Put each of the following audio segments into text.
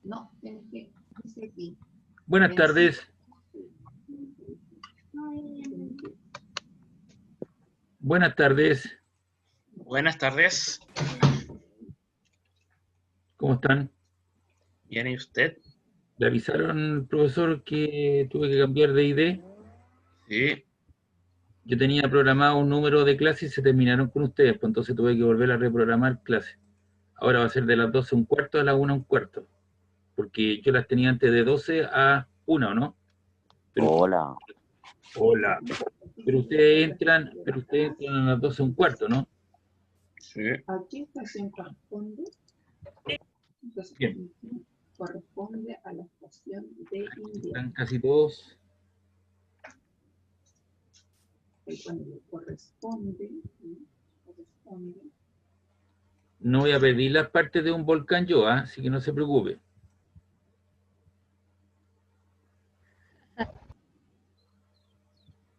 No, tienes que, dice aquí. Buenas tardes. Buenas tardes. Buenas tardes. ¿Cómo están? Bien, ¿y usted? ¿Le avisaron, profesor, que tuve que cambiar de ID? Sí. Yo tenía programado un número de clases y se terminaron con ustedes, pues entonces tuve que volver a reprogramar clases. Ahora va a ser de las 12 a un cuarto a la 1 a un cuarto, porque yo las tenía antes de 12 a 1, ¿no? Pero, Hola. hola. Pero ustedes entran a las 12 a un cuarto, ¿no? Sí. ¿A qué estación corresponde? Entonces, Bien. corresponde a la estación de invierno. Están casi todos. Corresponde. No voy a pedir las partes de un volcán yo, así que no se preocupe.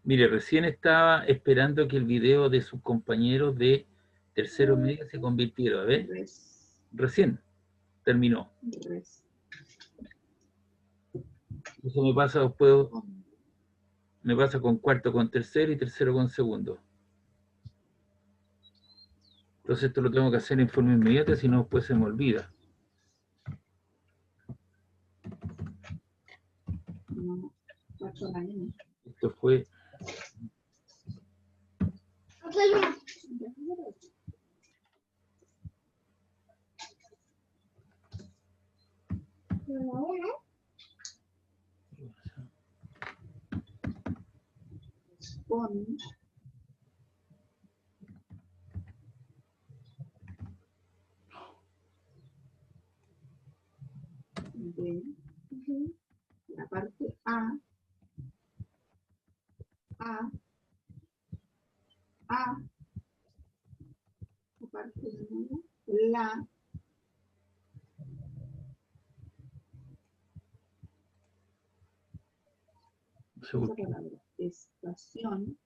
Mire, recién estaba esperando que el video de sus compañeros de tercero medio se convirtiera. A ver, recién terminó. Eso me pasa después, me pasa con cuarto con tercero y tercero con segundo. Entonces esto lo tengo que hacer en forma inmediata, si no después se me olvida. Esto fue... De la parte A, la parte de la, esa palabra, estación,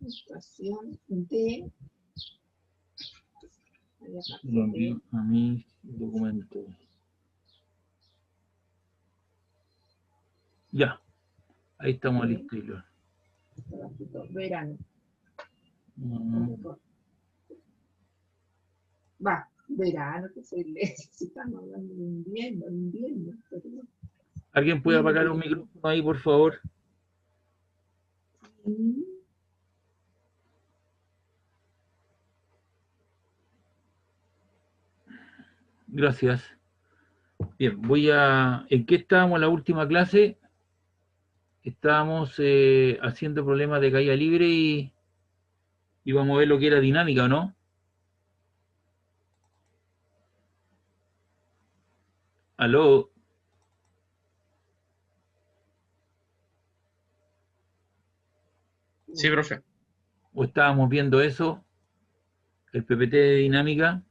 estación de, Lo envío a mis documentos. Ya, ahí estamos listos. verano. Va, verano, que se lee, si estamos hablando de invierno. Pero... ¿Alguien puede apagar un micrófono ahí, por favor? Gracias. Bien, ¿en qué estábamos en la última clase? Estábamos haciendo problemas de caída libre y vamos a ver lo que era dinámica, ¿no? ¿Aló? Sí, profe. ¿O estábamos viendo eso? ¿El PPT de dinámica?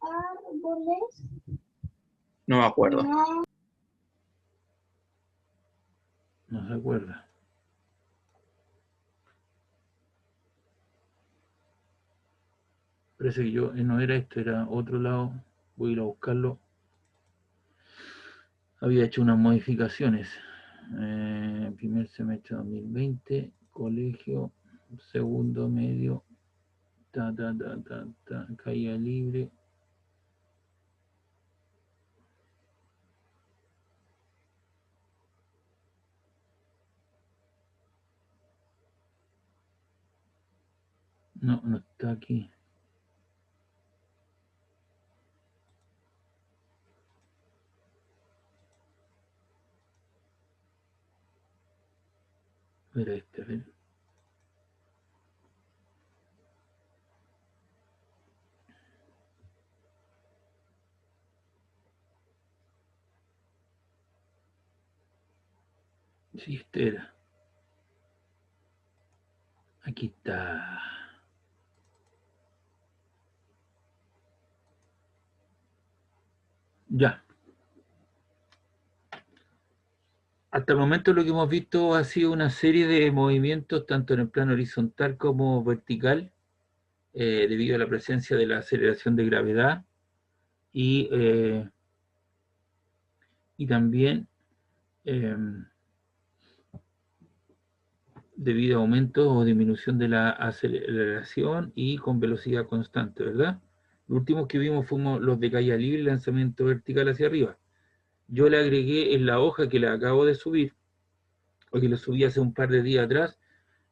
Árboles. No me acuerdo. No se acuerda. Parece que no era esto, era otro lado. Voy a ir a buscarlo. Había hecho unas modificaciones. Primer semestre 2020, colegio, segundo medio, caída libre. No, no está aquí. Era este, a ver. Sí, este era. Aquí está. Ya. Hasta el momento lo que hemos visto ha sido una serie de movimientos, tanto en el plano horizontal como vertical, debido a la presencia de la aceleración de gravedad y también eh, debido a aumento o disminución de la aceleración y con velocidad constante, ¿verdad? Los últimos que vimos fuimos los de caída libre y lanzamiento vertical hacia arriba. Yo le agregué en la hoja que le acabo de subir, o que le subí hace un par de días atrás,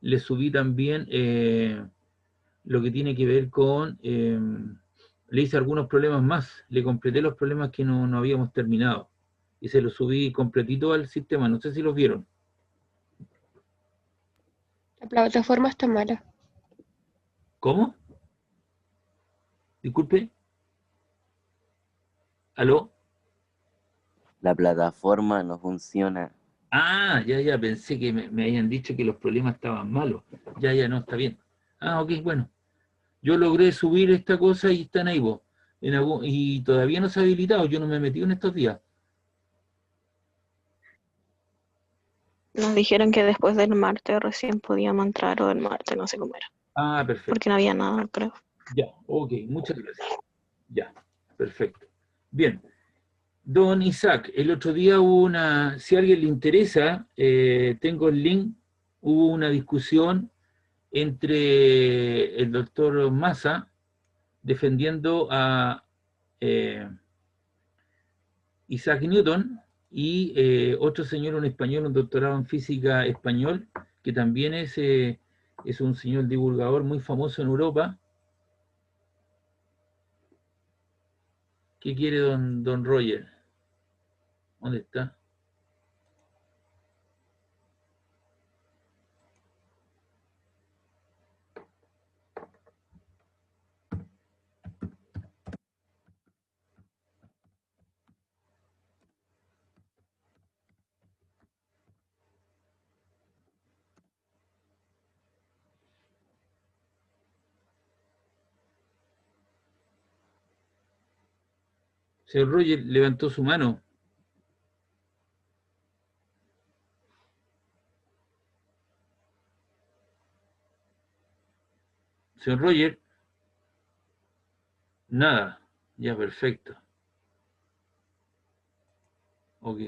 le subí también lo que tiene que ver con, le hice algunos problemas más, le completé los problemas que no habíamos terminado y se los subí completito al sistema, no sé si los vieron. La plataforma está mala. ¿Cómo? Disculpe. ¿Aló? La plataforma no funciona. Ah, ya, pensé que me habían dicho que los problemas estaban malos. Ya, no, está bien. Ah, ok, bueno. Yo logré subir esta cosa y están ahí vos. Y todavía no se ha habilitado, yo no me he metido en estos días. Nos dijeron que después del martes recién podíamos entrar, o el martes, no sé cómo era. Ah, perfecto. Porque no había nada, creo. Ya, ok, muchas gracias. Ya, perfecto. Bien. Don Isaac, el otro día hubo una, si a alguien le interesa, tengo el link, hubo una discusión entre el doctor Massa defendiendo a Isaac Newton y otro señor, un español, un doctorado en física español, que también es un señor divulgador muy famoso en Europa. ¿Qué quiere don Roger? ¿Dónde está? Señor Roger levantó su mano. Señor Roger, nada. Ya, perfecto. Ok.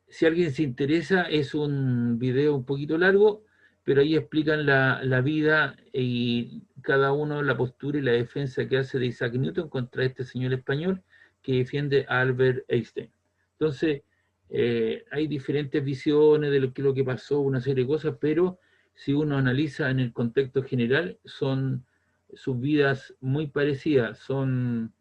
Si alguien se interesa, es un video un poquito largo, pero ahí explican la vida y cada uno la postura y la defensa que hace de Isaac Newton contra este señor español que defiende a Albert Einstein. Entonces, hay diferentes visiones de lo que pasó, una serie de cosas, pero si uno analiza en el contexto general, son sus vidas muy parecidas, son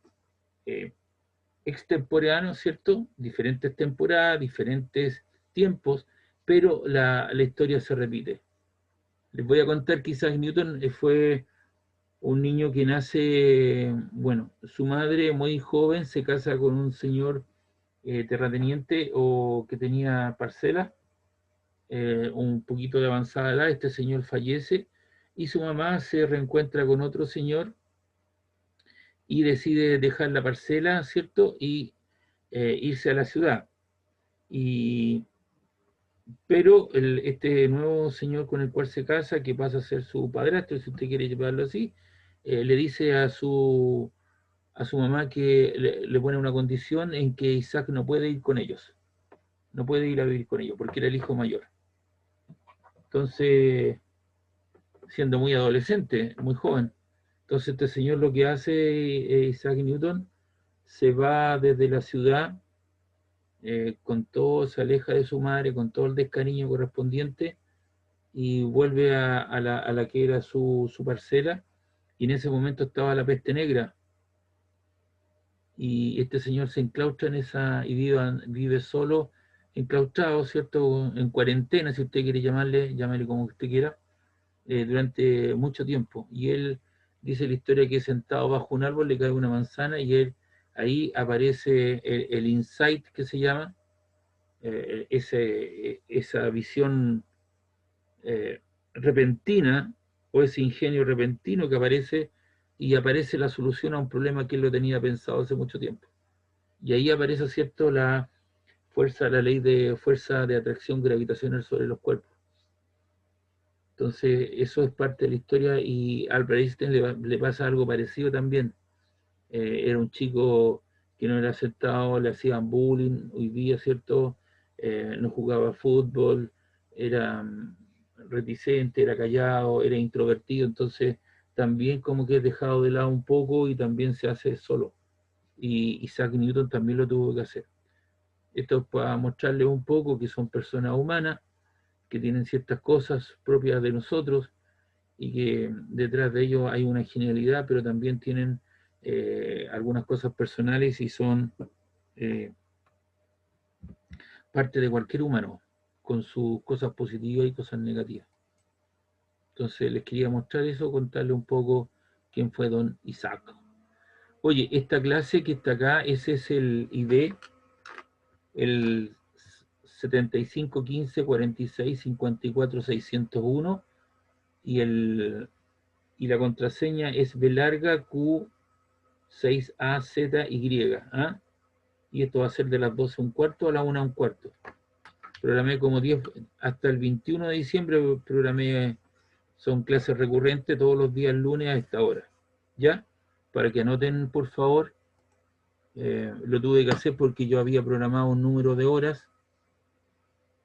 extemporáneos, ¿cierto? Diferentes temporadas, diferentes tiempos, pero la historia se repite. Les voy a contar que Isaac Newton fue un niño que nace, bueno, su madre muy joven se casa con un señor terrateniente o que tenía parcelas, un poquito de avanzada edad, este señor fallece y su mamá se reencuentra con otro señor y decide dejar la parcela, ¿cierto? Y irse a la ciudad. Pero este nuevo señor con el cual se casa, que pasa a ser su padrastro, si usted quiere llevarlo así, le dice a su mamá que le pone una condición en que Isaac no puede ir con ellos, no puede ir a vivir con ellos, porque era el hijo mayor. Entonces, siendo muy adolescente, muy joven, entonces este señor lo que hace, Isaac Newton, se va desde la ciudad con todo, se aleja de su madre, con todo el descariño correspondiente, y vuelve a la que era su parcela, y en ese momento estaba la peste negra, y este señor se enclaustra en esa, y vive solo, enclaustrado, ¿cierto?, en cuarentena, si usted quiere llámale como usted quiera, durante mucho tiempo. Y él dice la historia que sentado bajo un árbol le cae una manzana y él ahí aparece el insight que se llama, esa visión repentina o ese ingenio repentino que aparece y aparece la solución a un problema que él lo tenía pensado hace mucho tiempo. Y ahí aparece, ¿cierto?, la ley de fuerza de atracción gravitacional sobre los cuerpos. Entonces, eso es parte de la historia y a Albert Einstein le pasa algo parecido también. Era un chico que no era aceptado, le hacían bullying, hoy día, ¿cierto? No jugaba fútbol, era reticente, era callado, era introvertido, entonces también como que es dejado de lado un poco y también se hace solo. Y Isaac Newton también lo tuvo que hacer. Esto es para mostrarles un poco que son personas humanas, que tienen ciertas cosas propias de nosotros y que detrás de ellos hay una genialidad, pero también tienen algunas cosas personales y son parte de cualquier humano, con sus cosas positivas y cosas negativas. Entonces les quería mostrar eso, contarle un poco quién fue don Isaac. Oye, esta clase que está acá, ese es el ID, el 75154654 601 y la contraseña es B larga Q6AZY, ¿ah? Y esto va a ser de las 12:15 a la 1:15. Programé como 10, hasta el 21 de diciembre programé, son clases recurrentes todos los días lunes a esta hora, ¿ya? Para que anoten, por favor, lo tuve que hacer porque yo había programado un número de horas,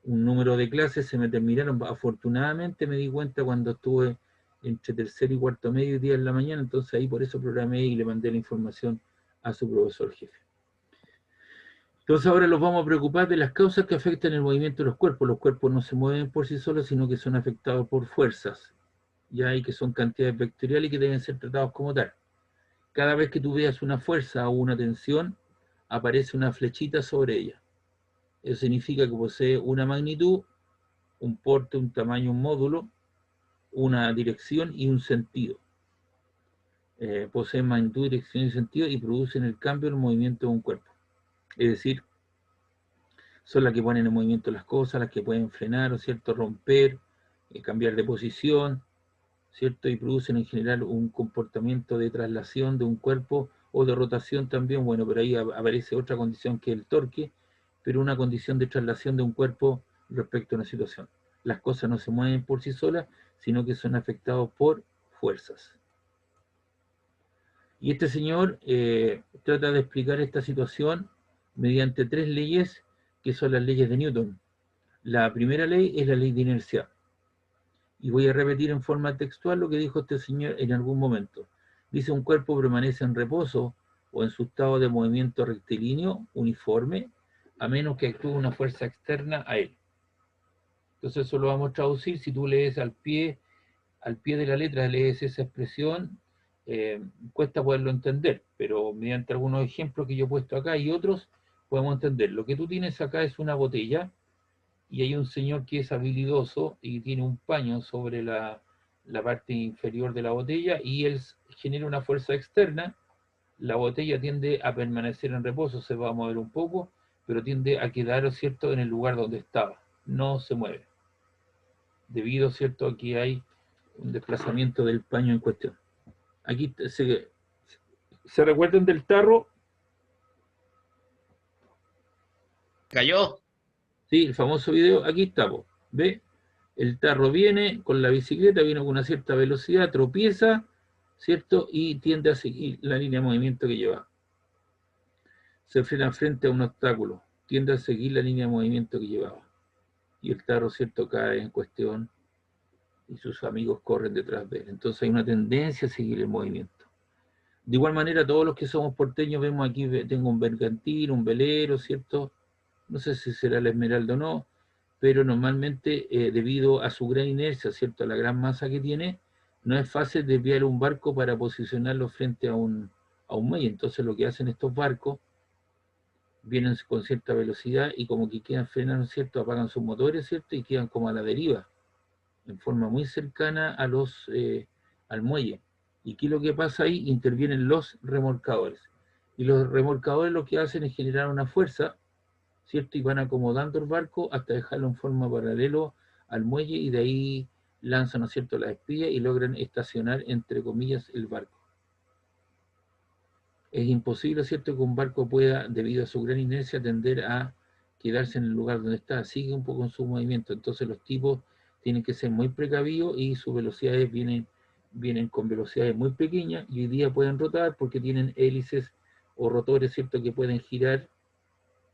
un número de clases, se me terminaron, afortunadamente me di cuenta cuando estuve entre tercer y cuarto medio día en la mañana, entonces ahí por eso programé y le mandé la información a su profesor jefe. Entonces ahora los vamos a preocupar de las causas que afectan el movimiento de los cuerpos. Los cuerpos no se mueven por sí solos, sino que son afectados por fuerzas, ya, y que son cantidades vectoriales y que deben ser tratados como tal. Cada vez que tú veas una fuerza o una tensión, aparece una flechita sobre ella. Eso significa que posee una magnitud, un porte, un tamaño, un módulo, una dirección y un sentido. Poseen magnitud, dirección y sentido y producen el cambio del movimiento de un cuerpo. Es decir, son las que ponen en movimiento las cosas, las que pueden frenar, ¿cierto?, romper, cambiar de posición, ¿cierto? Y producen en general un comportamiento de traslación de un cuerpo o de rotación también, bueno, pero ahí aparece otra condición que el torque, pero una condición de traslación de un cuerpo respecto a una situación. Las cosas no se mueven por sí solas, sino que son afectados por fuerzas. Y este señor trata de explicar esta situación mediante 3 leyes que son las leyes de Newton. La primera ley es la ley de inercia. Y voy a repetir en forma textual lo que dijo este señor en algún momento. Dice: un cuerpo permanece en reposo o en su estado de movimiento rectilíneo, uniforme, a menos que actúe una fuerza externa a él. Entonces eso lo vamos a traducir. Si tú lees al pie de la letra, lees esa expresión, cuesta poderlo entender, pero mediante algunos ejemplos que yo he puesto acá y otros, podemos entender. Lo que tú tienes acá es una botella, y hay un señor que es habilidoso y tiene un paño sobre la parte inferior de la botella, y él genera una fuerza externa. La botella tiende a permanecer en reposo, se va a mover un poco, pero tiende a quedar, ¿cierto?, en el lugar donde estaba, no se mueve, debido, ¿cierto?, a que hay un desplazamiento del paño en cuestión. Aquí se recuerdan del tarro. ¿Cayó? Sí, el famoso video, aquí está, ¿ve? El tarro viene con la bicicleta, viene con una cierta velocidad, tropieza, ¿cierto? Y tiende a seguir la línea de movimiento que lleva. Se frena frente a un obstáculo, tiende a seguir la línea de movimiento que llevaba. Y el tarro, ¿cierto?, cae en cuestión y sus amigos corren detrás de él. Entonces hay una tendencia a seguir el movimiento. De igual manera, todos los que somos porteños vemos aquí, tengo un bergantín, un velero, ¿cierto? No sé si será la Esmeralda o no. pero normalmente debido a su gran inercia, ¿cierto?, a la gran masa que tiene, no es fácil desviar un barco para posicionarlo frente a un muelle. Entonces lo que hacen estos barcos, vienen con cierta velocidad y como que quedan frenados, ¿cierto?, apagan sus motores, ¿cierto?, y quedan como a la deriva, en forma muy cercana a al muelle. ¿Y qué es lo que pasa ahí? Intervienen los remolcadores. Y los remolcadores lo que hacen es generar una fuerza, ¿cierto?, y van acomodando el barco hasta dejarlo en forma paralelo al muelle, y de ahí lanzan, ¿no es cierto?, las espías y logran estacionar, entre comillas, el barco. Es imposible, ¿cierto?, que un barco pueda, debido a su gran inercia, tender a quedarse en el lugar donde está, sigue un poco en su movimiento. Entonces los tipos tienen que ser muy precavidos y sus velocidades vienen con velocidades muy pequeñas, y hoy día pueden rotar porque tienen hélices o rotores, ¿cierto?, que pueden girar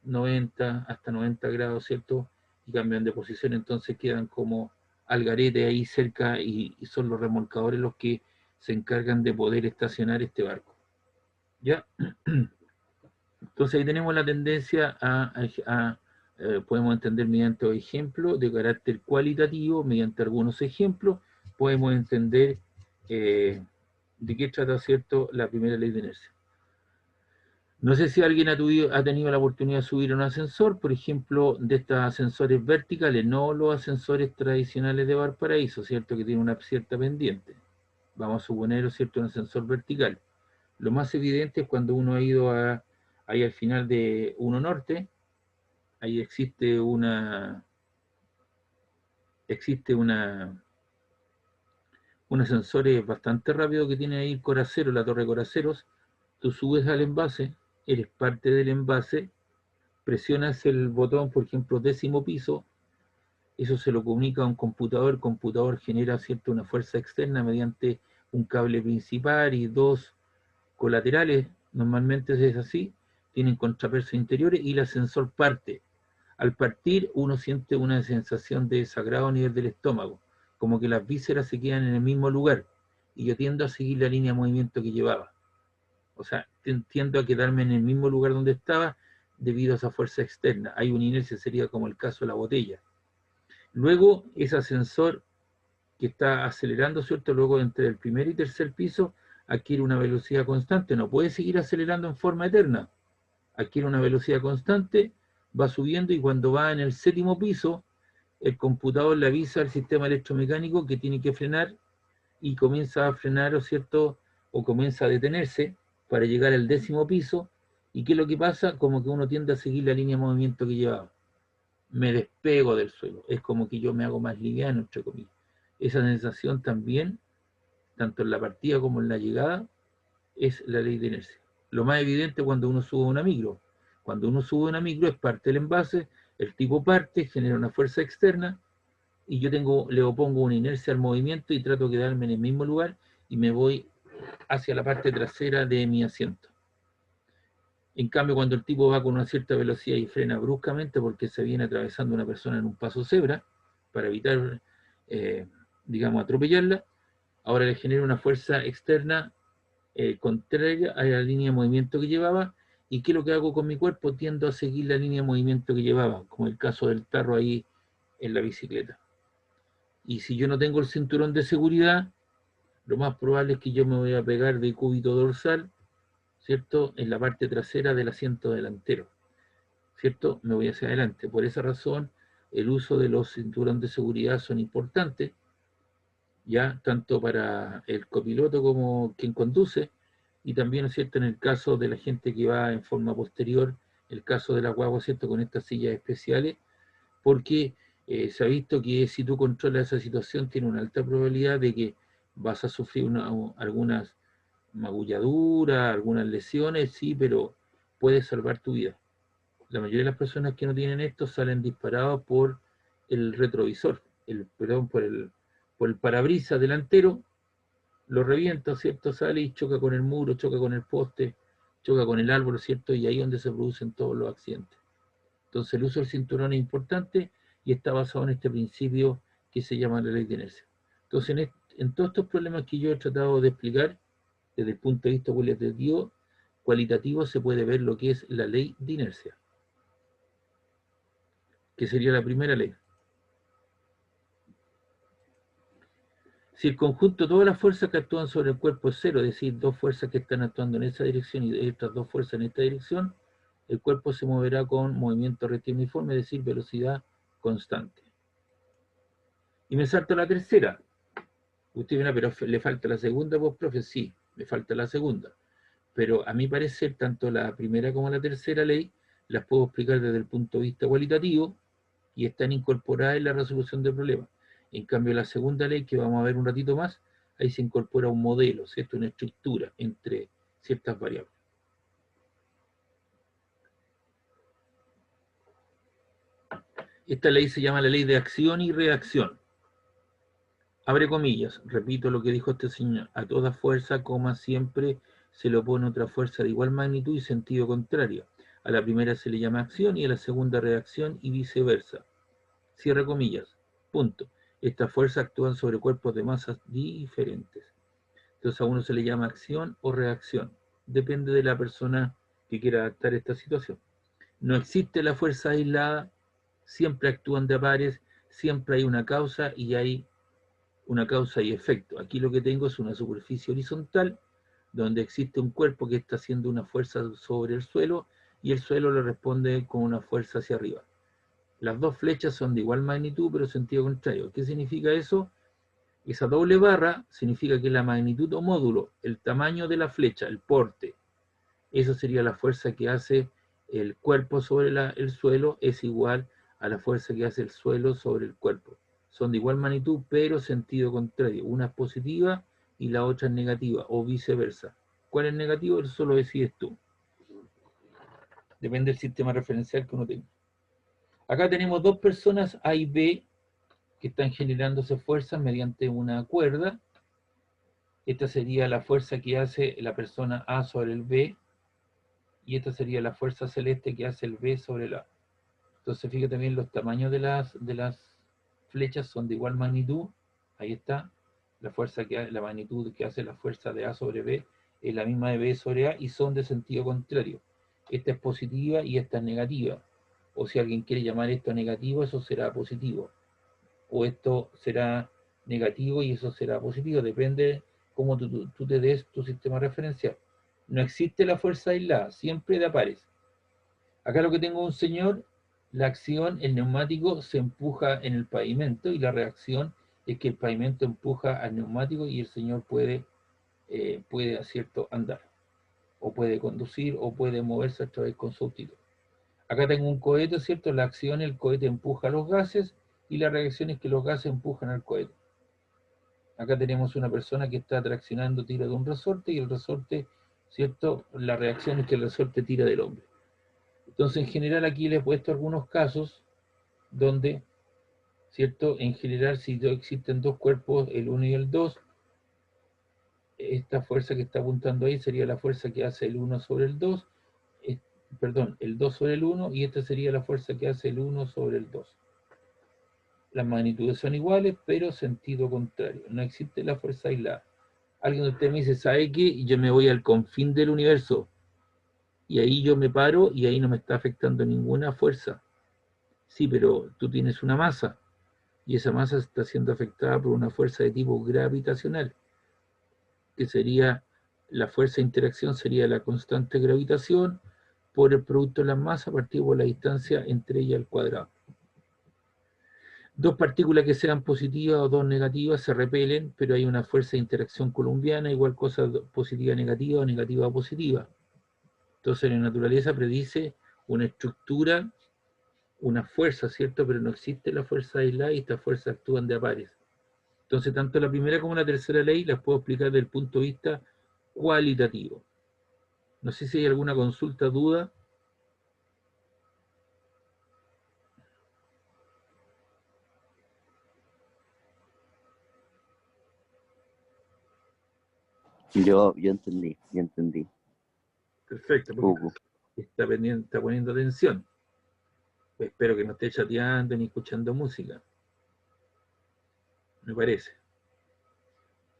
90 hasta 90 grados, ¿cierto?, y cambian de posición. Entonces quedan como al garete ahí cerca, y son los remolcadores los que se encargan de poder estacionar este barco. ¿Ya? Entonces ahí tenemos la tendencia podemos entender mediante ejemplos de carácter cualitativo, mediante algunos ejemplos, podemos entender de qué trata, ¿cierto?, la primera ley de inercia. No sé si alguien ha tenido la oportunidad de subir a un ascensor, por ejemplo, de estos ascensores verticales, no los ascensores tradicionales de Valparaíso, ¿cierto?, que tienen una cierta pendiente. Vamos a suponer, ¿cierto?, un ascensor vertical. Lo más evidente es cuando uno ha ido ahí al final de 1 Norte, ahí existe un ascensor bastante rápido que tiene ahí el Coracero, la Torre Coraceros. Tú subes al envase, eres parte del envase, presionas el botón, por ejemplo, 10º piso, eso se lo comunica a un computador, el computador genera, ¿cierto?, una fuerza externa mediante un cable principal y 2 colaterales, normalmente es así, tienen contrapesos interiores, y el ascensor parte. Al partir uno siente una sensación de desagrado a nivel del estómago, como que las vísceras se quedan en el mismo lugar, y yo tiendo a seguir la línea de movimiento que llevaba. O sea, tiendo a quedarme en el mismo lugar donde estaba debido a esa fuerza externa. Hay una inercia, sería como el caso de la botella. Luego, ese ascensor que está acelerando, ¿cierto?, luego entre el primer y tercer piso, adquiere una velocidad constante, no puede seguir acelerando en forma eterna, adquiere una velocidad constante, va subiendo, y cuando va en el 7º piso, el computador le avisa al sistema electromecánico que tiene que frenar, y comienza a frenar, ¿cierto?, o comienza a detenerse para llegar al 10º piso, y ¿qué es lo que pasa? Como que uno tiende a seguir la línea de movimiento que llevaba. Me despego del suelo, es como que yo me hago más liviano, entre comillas. Esa sensación también, tanto en la partida como en la llegada, es la ley de inercia. Lo más evidente cuando uno sube una micro. Cuando uno sube una micro es parte del envase, el tipo parte, genera una fuerza externa, y yo le opongo una inercia al movimiento y trato de quedarme en el mismo lugar, y me voy hacia la parte trasera de mi asiento. En cambio, cuando el tipo va con una cierta velocidad y frena bruscamente porque se viene atravesando una persona en un paso cebra, para evitar, digamos, atropellarla, ahora le genera una fuerza externa contraria a la línea de movimiento que llevaba. ¿Y qué es lo que hago con mi cuerpo? Tiendo a seguir la línea de movimiento que llevaba, como el caso del tarro ahí en la bicicleta. Y si yo no tengo el cinturón de seguridad, lo más probable es que yo me voy a pegar de cúbito dorsal, ¿cierto?, en la parte trasera del asiento delantero, ¿cierto? Me voy hacia adelante. Por esa razón, el uso de los cinturones de seguridad son importantes, ya tanto para el copiloto como quien conduce, y también, ¿cierto?, en el caso de la gente que va en forma posterior, el caso de la guagua, ¿cierto?, con estas sillas especiales, porque se ha visto que si tú controlas esa situación, tiene una alta probabilidad de que vas a sufrir algunas magulladuras, algunas lesiones, sí, pero puedes salvar tu vida. La mayoría de las personas que no tienen esto salen disparados por el retrovisor, por el parabrisas delantero, lo revienta, ¿cierto? Sale y choca con el muro, choca con el poste, choca con el árbol, ¿cierto? Y ahí es donde se producen todos los accidentes. Entonces el uso del cinturón es importante, y está basado en este principio que se llama la ley de inercia. Entonces en todos estos problemas que yo he tratado de explicar, desde el punto de vista cualitativo, se puede ver lo que es la ley de inercia, que sería la primera ley. Si el conjunto de todas las fuerzas que actúan sobre el cuerpo es cero, es decir, dos fuerzas que están actuando en esa dirección y estas dos fuerzas en esta dirección, el cuerpo se moverá con movimiento rectilíneo uniforme, es decir, velocidad constante. Y me salto la tercera. Usted dirá, pero le falta la segunda, pues, profe. Sí, me falta la segunda. Pero a mi parecer, tanto la primera como la tercera ley las puedo explicar desde el punto de vista cualitativo y están incorporadas en la resolución del problema. En cambio, la segunda ley, que vamos a ver un ratito más, ahí se incorpora un modelo, ¿cierto? Una estructura entre ciertas variables. Esta ley se llama la ley de acción y reacción. Abre comillas, repito lo que dijo este señor, a toda fuerza, siempre se le opone otra fuerza de igual magnitud y sentido contrario. A la primera se le llama acción y a la segunda reacción y viceversa. Cierra comillas, punto. Estas fuerzas actúan sobre cuerpos de masas diferentes. Entonces a uno se le llama acción o reacción. Depende de la persona que quiera adaptar esta situación. No existe la fuerza aislada, siempre actúan de a pares, siempre hay una causa y hay una causa y efecto. Aquí lo que tengo es una superficie horizontal donde existe un cuerpo que está haciendo una fuerza sobre el suelo y el suelo le responde con una fuerza hacia arriba. Las dos flechas son de igual magnitud pero sentido contrario. ¿Qué significa eso? Esa doble barra significa que la magnitud o módulo, el tamaño de la flecha, el porte, eso sería la fuerza que hace el cuerpo sobre el suelo, es igual a la fuerza que hace el suelo sobre el cuerpo. Son de igual magnitud, pero sentido contrario. Una es positiva y la otra es negativa, o viceversa. ¿Cuál es negativo? Eso lo decides tú. Depende del sistema referencial que uno tenga. Acá tenemos dos personas, A y B, que están generándose fuerzas mediante una cuerda. Esta sería la fuerza que hace la persona A sobre el B, y esta sería la fuerza celeste que hace el B sobre el A. Entonces, fíjate también los tamaños de las flechas son de igual magnitud. Ahí está. La magnitud que hace la fuerza de A sobre B es la misma de B sobre A y son de sentido contrario. Esta es positiva y esta es negativa. O si alguien quiere llamar esto negativo, eso será positivo. O esto será negativo y eso será positivo. Depende cómo tú te des tu sistema referencial. No existe la fuerza aislada, siempre de a pares. Acá lo que tengo un señor, la acción, el neumático se empuja en el pavimento y la reacción es que el pavimento empuja al neumático y el señor puede ¿cierto?, andar, o puede conducir, o puede moverse a través con su autito. Acá tengo un cohete, ¿cierto? La acción, el cohete empuja los gases y la reacción es que los gases empujan al cohete. Acá tenemos una persona que está traccionando, tira de un resorte y el resorte, ¿cierto? La reacción es que el resorte tira del hombre. Entonces, en general, aquí le he puesto algunos casos donde, ¿cierto? En general, si existen dos cuerpos, el 1 y el 2, esta fuerza que está apuntando ahí sería la fuerza que hace el 1 sobre el 2, perdón, el 2 sobre el 1, y esta sería la fuerza que hace el 1 sobre el 2. Las magnitudes son iguales, pero sentido contrario. No existe la fuerza aislada. Alguien de ustedes me dice, ¿sabe qué? Yo me voy al confín del universo. Y ahí yo me paro y ahí no me está afectando ninguna fuerza. Sí, pero tú tienes una masa y esa masa está siendo afectada por una fuerza de tipo gravitacional, que sería la fuerza de interacción, sería la constante gravitación por el producto de las masas partido por la distancia entre ellas al cuadrado. Dos partículas que sean positivas o dos negativas se repelen, pero hay una fuerza de interacción colombiana, igual cosa positiva negativa o negativa positiva. Entonces la naturaleza predice una estructura, una fuerza, ¿cierto? Pero no existe la fuerza aislada y estas fuerzas actúan de a pares. Entonces, tanto la primera como la tercera ley las puedo explicar desde el punto de vista cualitativo. No sé si hay alguna consulta, duda. Yo entendí. Perfecto, porque está poniendo atención. Espero que no esté chateando ni escuchando música. Me parece.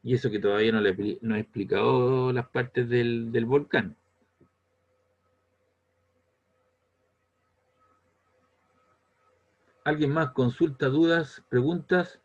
Y eso que todavía no he explicado las partes del volcán. ¿Alguien más? ¿Consulta, dudas, preguntas?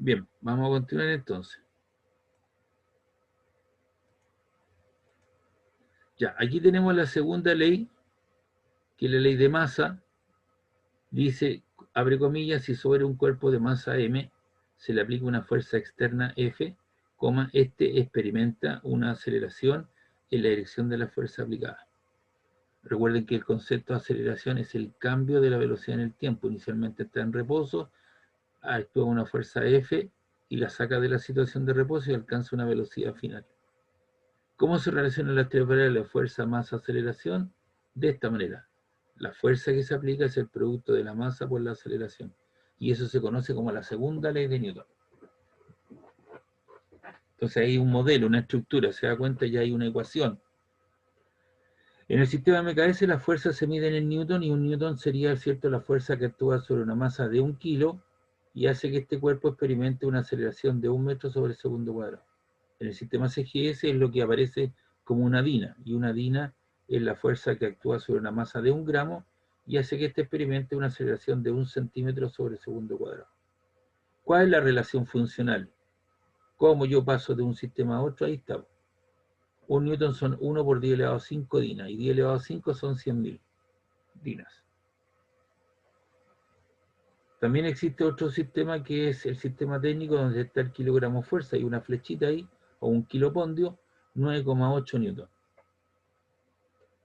Bien, vamos a continuar entonces. Ya, aquí tenemos la segunda ley, que es la ley de masa. Dice, abre comillas, si sobre un cuerpo de masa m se le aplica una fuerza externa F, este experimenta una aceleración en la dirección de la fuerza aplicada. Recuerden que el concepto de aceleración es el cambio de la velocidad en el tiempo. Inicialmente está en reposo, actúa una fuerza F y la saca de la situación de reposo y alcanza una velocidad final. ¿Cómo se relaciona la tres variables, fuerza, masa, aceleración? De esta manera. La fuerza que se aplica es el producto de la masa por la aceleración. Y eso se conoce como la segunda ley de Newton. Entonces hay un modelo, una estructura, se da cuenta, ya hay una ecuación. En el sistema MKS las fuerzas se miden en Newton y un Newton sería, ¿cierto?, la fuerza que actúa sobre una masa de 1 kilo y hace que este cuerpo experimente una aceleración de 1 metro sobre el segundo cuadrado. En el sistema CGS es lo que aparece como una dina, y una dina es la fuerza que actúa sobre una masa de 1 gramo y hace que este experimente una aceleración de 1 centímetro sobre el segundo cuadrado. ¿Cuál es la relación funcional? ¿Cómo yo paso de un sistema a otro? Ahí está. Un newton son 1 por 10 elevado a 5 dinas, y 10 elevado a 5 son 100.000 dinas. También existe otro sistema que es el sistema técnico, donde está el kilogramo fuerza y una flechita ahí, o un kilopondio, 9,8 newton.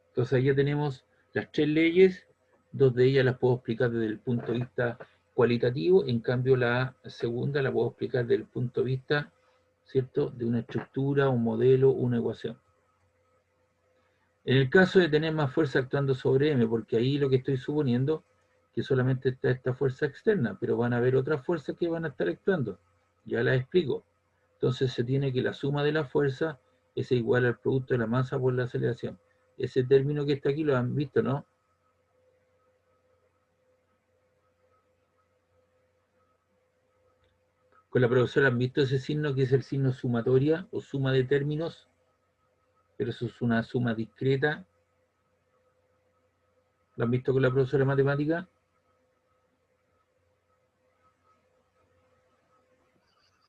Entonces ya tenemos las tres leyes, dos de ellas las puedo explicar desde el punto de vista cualitativo, en cambio la segunda la puedo explicar desde el punto de vista, ¿cierto?, de una estructura, un modelo, una ecuación. En el caso de tener más fuerza actuando sobre M, porque ahí lo que estoy suponiendo que solamente está esta fuerza externa, pero van a haber otras fuerzas que van a estar actuando. Ya las explico. Entonces se tiene que la suma de la fuerza es igual al producto de la masa por la aceleración. Ese término que está aquí lo han visto, ¿no? Con la profesora han visto ese signo que es el signo sumatoria o suma de términos, pero eso es una suma discreta. ¿Lo han visto con la profesora de matemática?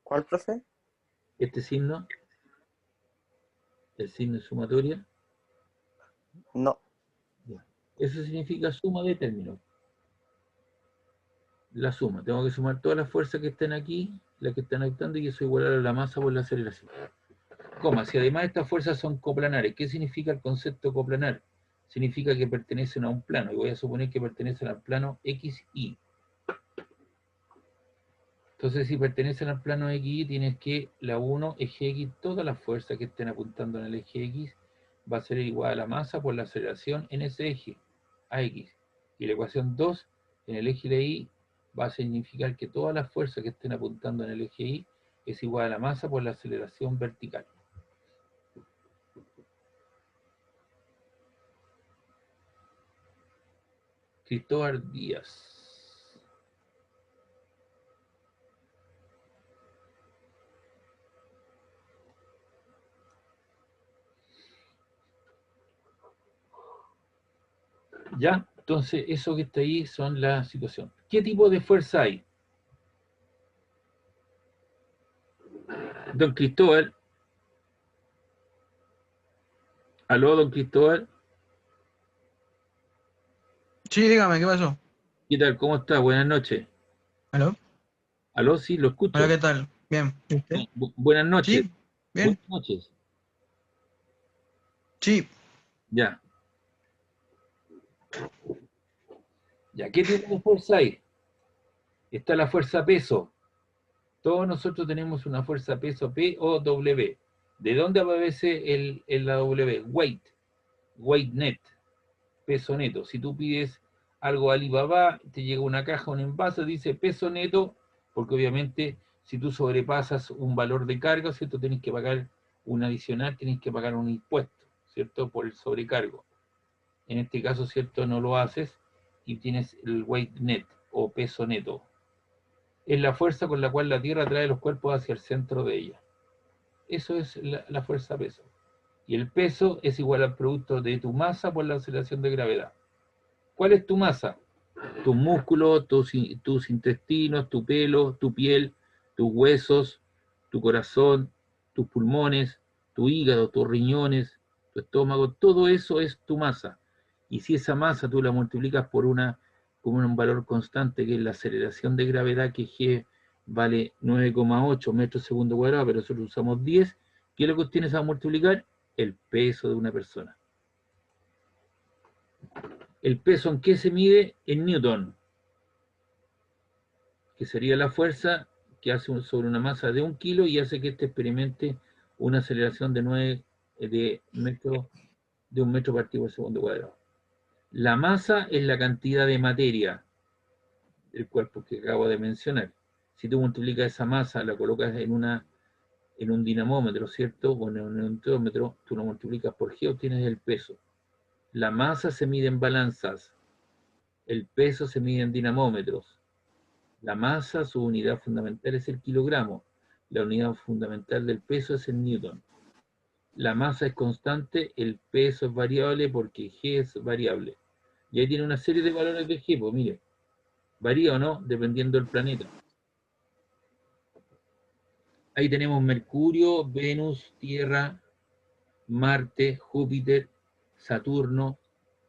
¿Cuál, profe? Este signo, el signo sumatoria. No. Eso significa suma de términos. La suma, tengo que sumar todas las fuerzas que estén aquí, las que están actuando, y eso igual a la masa por la aceleración. Coma, si además estas fuerzas son coplanares, ¿qué significa el concepto coplanar? Significa que pertenecen a un plano, y voy a suponer que pertenecen al plano XY. Entonces, si pertenecen al plano XY, tienes que la 1, eje X, todas las fuerzas que estén apuntando en el eje X, va a ser igual a la masa por la aceleración en ese eje, AX. Y la ecuación 2, en el eje de Y, va a significar que todas las fuerzas que estén apuntando en el eje Y es igual a la masa por la aceleración vertical. Cristóbal Díaz. ¿Ya? Entonces, eso que está ahí son la situación. ¿Qué tipo de fuerza hay? Don Cristóbal. ¿Aló, don Cristóbal? Sí, dígame, ¿qué pasó? ¿Qué tal? ¿Cómo está? Buenas noches. ¿Aló? ¿Aló? Sí, lo escucho. Hola, ¿qué tal? Bien. ¿Y usted? Buenas noches. Sí, bien. Buenas noches. Sí. Ya. Ya, ¿qué tipo de fuerza hay? Está la fuerza peso. Todos nosotros tenemos una fuerza peso P o W. ¿De dónde aparece la W? Weight. Weight net. Peso neto. Si tú pides algo a Alibaba, te llega una caja, un envase, dice peso neto, porque obviamente si tú sobrepasas un valor de carga, ¿cierto? Tienes que pagar un adicional, tienes que pagar un impuesto, ¿cierto? Por el sobrecargo. En este caso, ¿cierto? No lo haces y tienes el weight net o peso neto. Es la fuerza con la cual la Tierra trae los cuerpos hacia el centro de ella. Eso es la fuerza peso. Y el peso es igual al producto de tu masa por la aceleración de gravedad. ¿Cuál es tu masa? Tus músculos, tus intestinos, tu pelo, tu piel, tus huesos, tu corazón, tus pulmones, tu hígado, tus riñones, tu estómago, todo eso es tu masa. Y si esa masa tú la multiplicas por un valor constante, que es la aceleración de gravedad, que G vale 9,8 metros segundo cuadrado, pero nosotros usamos 10, ¿qué es lo que tienes a multiplicar? El peso de una persona. ¿El peso en qué se mide? En Newton, que sería la fuerza que hace sobre una masa de 1 kilo y hace que éste experimente una aceleración de 1 metro partido por segundo cuadrado. La masa es la cantidad de materia del cuerpo que acabo de mencionar. Si tú multiplicas esa masa, la colocas en un dinamómetro, ¿cierto? O en un neutómetro, tú lo multiplicas por G, obtienes el peso. La masa se mide en balanzas, el peso se mide en dinamómetros. La masa, su unidad fundamental es el kilogramo. La unidad fundamental del peso es el newton. La masa es constante, el peso es variable porque G es variable. Y ahí tiene una serie de valores de G, pues mire, varía o no, dependiendo del planeta. Ahí tenemos Mercurio, Venus, Tierra, Marte, Júpiter, Saturno,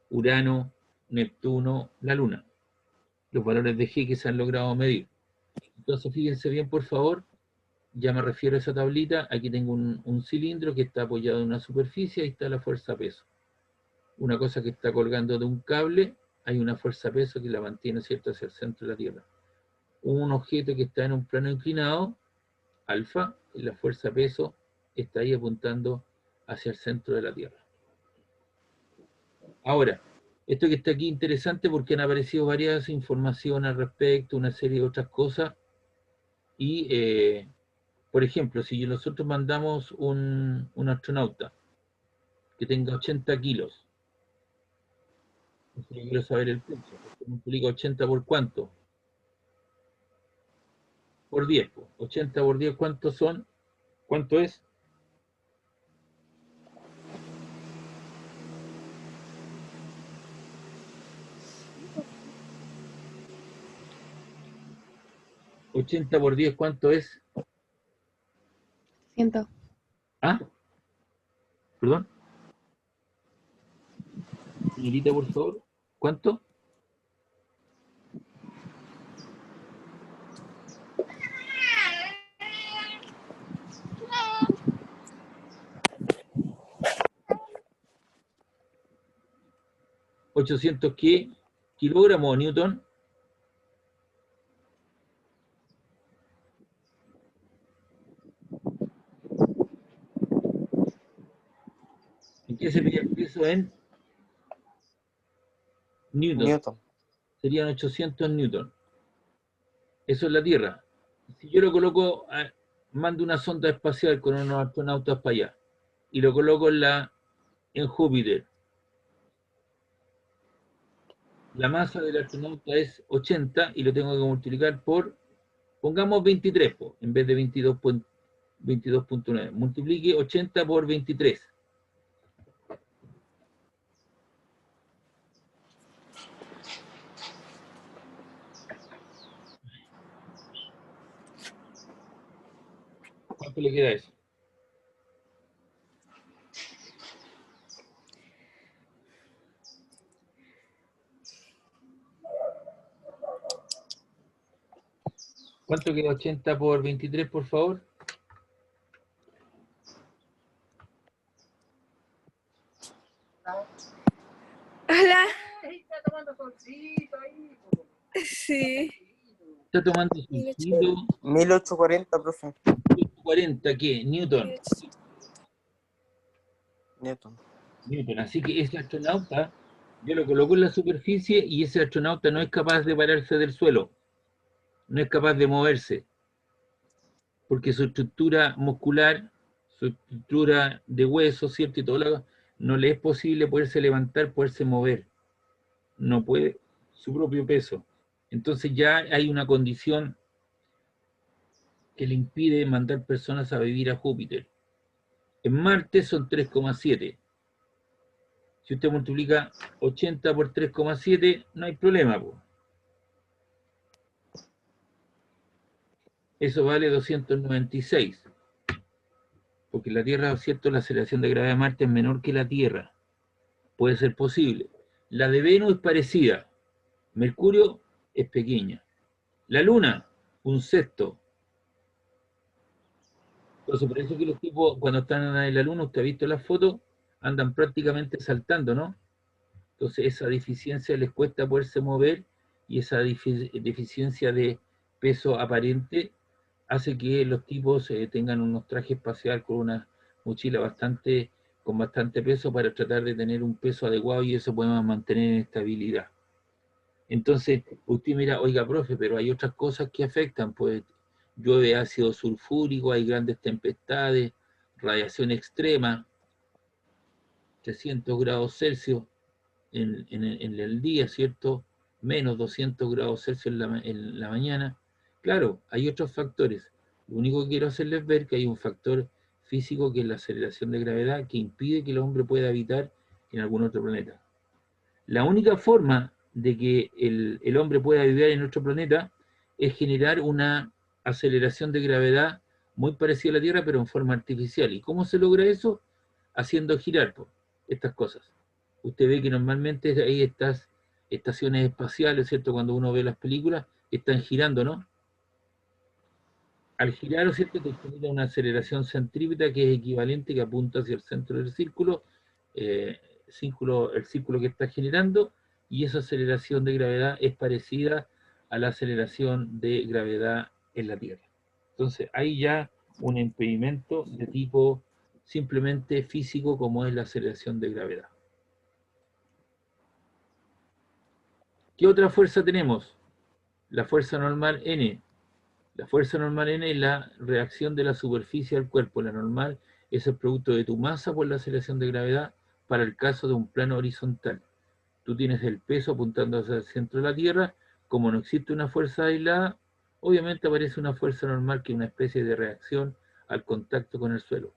Urano, Neptuno, la Luna. Los valores de G que se han logrado medir. Entonces, fíjense bien, por favor, ya me refiero a esa tablita. Aquí tengo un cilindro que está apoyado en una superficie, ahí está la fuerza peso. Una cosa que está colgando de un cable, hay una fuerza peso que la mantiene, ¿cierto?, hacia el centro de la Tierra. Un objeto que está en un plano inclinado, alfa, la fuerza peso está ahí apuntando hacia el centro de la Tierra. Ahora, esto que está aquí interesante porque han aparecido varias informaciones al respecto, una serie de otras cosas. Y, por ejemplo, si nosotros mandamos un astronauta que tenga 80 kilos, yo quiero saber el peso, multiplica 80 por ¿cuánto? Por 10. 80 por 10, ¿cuántos son? ¿Cuánto es? ¿80 por 10 cuánto es? 100. ¿Ah? ¿Perdón? Señorita, por favor. ¿Cuánto? ¿800 qué? ¿Kilogramos o newton? ¿En qué se mide el peso en newton? Newton. Serían 800 newton. Eso es la Tierra. Si yo lo coloco, mando una sonda espacial con unos astronautas para allá y lo coloco en Júpiter. La masa del astronauta es 80 y lo tengo que multiplicar por, pongamos 23, en vez de 22.9. Multiplique 80 por 23. ¿Cuánto le queda eso? ¿Cuánto queda 80 por 23, por favor? Hola. Está tomando solcito ahí. Sí. Está tomando solcito. 1840, profe. 40, ¿qué? Newton. Newton. Newton. Así que ese astronauta, yo lo coloco en la superficie y ese astronauta no es capaz de pararse del suelo. No es capaz de moverse. Porque su estructura muscular, su estructura de hueso, ¿cierto? Y todo no le es posible poderse levantar, poderse mover. No puede su propio peso. Entonces ya hay una condición que le impide mandar personas a vivir a Júpiter. En Marte son 3,7. Si usted multiplica 80 por 3,7, no hay problema, po. Eso vale 296. Porque la Tierra, ¿cierto? La aceleración de gravedad de Marte es menor que la Tierra. Puede ser posible. La de Venus es parecida. Mercurio es pequeña. La Luna, un sexto. Entonces, por eso que los tipos, cuando están en la Luna, usted ha visto las fotos, andan prácticamente saltando, ¿no? Entonces, esa deficiencia les cuesta poderse mover y esa deficiencia de peso aparente hace que los tipos tengan unos trajes espaciales con una mochila con bastante peso para tratar de tener un peso adecuado y eso podemos mantener en estabilidad. Entonces, usted mira, oiga, profe, pero hay otras cosas que afectan, pues llueve ácido sulfúrico, hay grandes tempestades, radiación extrema, 300 grados Celsius en el día, ¿cierto? Menos 200 grados Celsius en la mañana. Claro, hay otros factores. Lo único que quiero hacerles ver que hay un factor físico que es la aceleración de gravedad que impide que el hombre pueda habitar en algún otro planeta. La única forma de que el hombre pueda vivir en otro planeta es generar una aceleración de gravedad muy parecida a la Tierra, pero en forma artificial. ¿Y cómo se logra eso? Haciendo girar estas cosas. Usted ve que normalmente hay estas estaciones espaciales, ¿cierto? Cuando uno ve las películas, están girando, ¿no? Al girar, ¿cierto? Te genera una aceleración centrípeta que es equivalente, que apunta hacia el centro del círculo, el círculo que está generando, y esa aceleración de gravedad es parecida a la aceleración de gravedad en la Tierra. Entonces, hay ya un impedimento de tipo simplemente físico como es la aceleración de gravedad. ¿Qué otra fuerza tenemos? La fuerza normal N. La fuerza normal N es la reacción de la superficie al cuerpo. La normal es el producto de tu masa por la aceleración de gravedad para el caso de un plano horizontal. Tú tienes el peso apuntando hacia el centro de la Tierra. Como no existe una fuerza aislada, obviamente aparece una fuerza normal que es una especie de reacción al contacto con el suelo.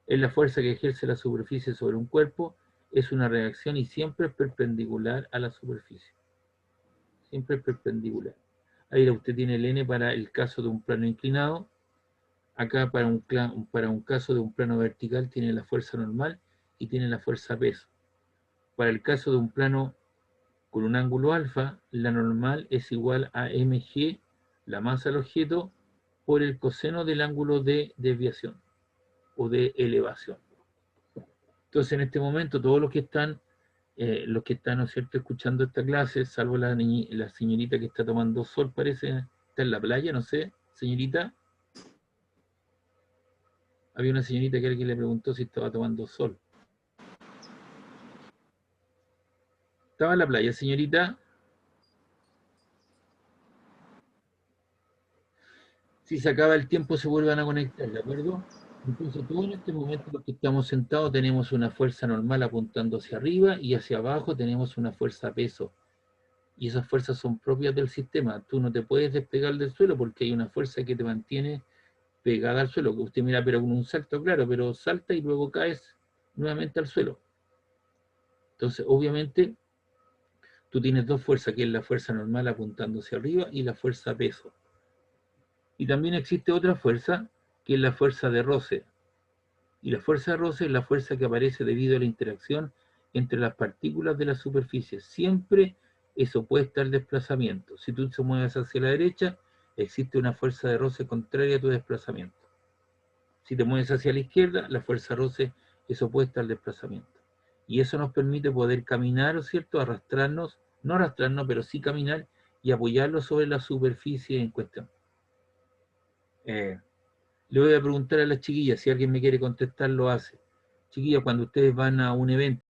Es la fuerza que ejerce la superficie sobre un cuerpo, es una reacción y siempre es perpendicular a la superficie. Siempre es perpendicular. Ahí usted tiene el N para el caso de un plano inclinado. Acá para un caso de un plano vertical tiene la fuerza normal y tiene la fuerza peso. Para el caso de un plano con un ángulo alfa, la normal es igual a mg, la masa del objeto, por el coseno del ángulo de desviación o de elevación. Entonces, en este momento, todos los que están, ¿no es cierto?, escuchando esta clase, salvo la señorita que está tomando sol, parece, está en la playa, no sé, señorita. Había una señorita que alguien le preguntó si estaba tomando sol. ¿Estaba en la playa, señorita? Si se acaba el tiempo, se vuelvan a conectar, ¿de acuerdo? Entonces, todo en este momento, los que estamos sentados, tenemos una fuerza normal apuntando hacia arriba y hacia abajo tenemos una fuerza peso. Y esas fuerzas son propias del sistema. Tú no te puedes despegar del suelo porque hay una fuerza que te mantiene pegada al suelo. Que usted mira, pero con un salto, claro, pero salta y luego caes nuevamente al suelo. Entonces, obviamente, tú tienes dos fuerzas, que es la fuerza normal apuntando hacia arriba y la fuerza peso. Y también existe otra fuerza, que es la fuerza de roce. Y la fuerza de roce es la fuerza que aparece debido a la interacción entre las partículas de la superficie. Siempre es opuesta al desplazamiento. Si tú te mueves hacia la derecha, existe una fuerza de roce contraria a tu desplazamiento. Si te mueves hacia la izquierda, la fuerza de roce es opuesta al desplazamiento. Y eso nos permite poder caminar, ¿cierto? Arrastrarnos, no arrastrarnos, pero sí caminar y apoyarlo sobre la superficie en cuestión. Le voy a preguntar a las chiquillas, si alguien me quiere contestar, lo hace. Chiquillas, cuando ustedes van a un evento,